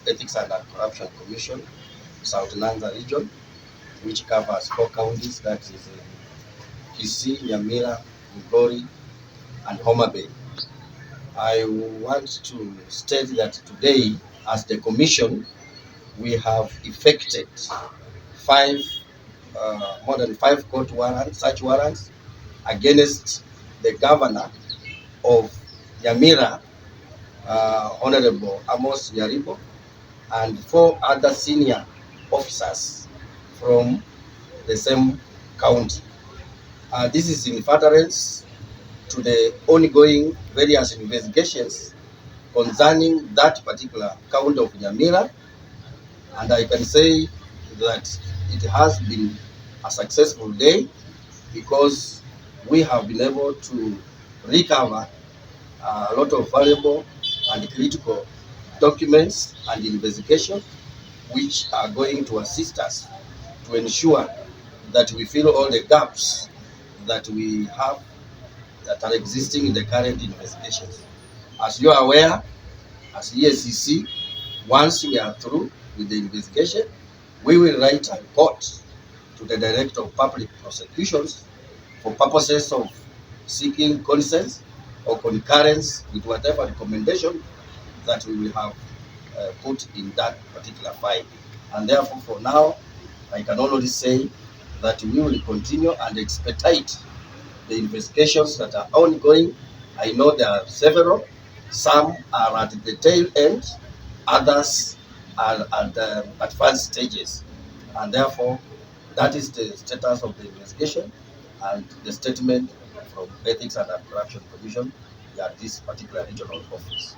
Ethics and Corruption Commission, South Nyanza region, which covers 4 counties, that is Kisii, Nyamira, Migori, and Homa Bay. I want to state that today, as the commission, we have effected more than 5 court warrants, such warrants, against the governor of Nyamira, Honorable Amos Nyaribo, and 4 other senior officers from the same county. This is in furtherance to the ongoing various investigations concerning that particular county of Nyamira, and I can say that it has been a successful day because we have been able to recover a lot of valuable and critical documents and investigation which are going to assist us to ensure that we fill all the gaps that we have that are existing in the current investigations. As you are aware, as EACC, once we are through with the investigation, we will write a report to the Director of Public Prosecutions for purposes of seeking consent or concurrence with whatever recommendation that we will have put in that particular file. And therefore, for now, I can only say that we will continue and expedite the investigations that are ongoing. I know there are several. Some are at the tail end, others are at the advanced stages. And therefore, that is the status of the investigation and the statement from Ethics and Corruption Commission at this particular regional office.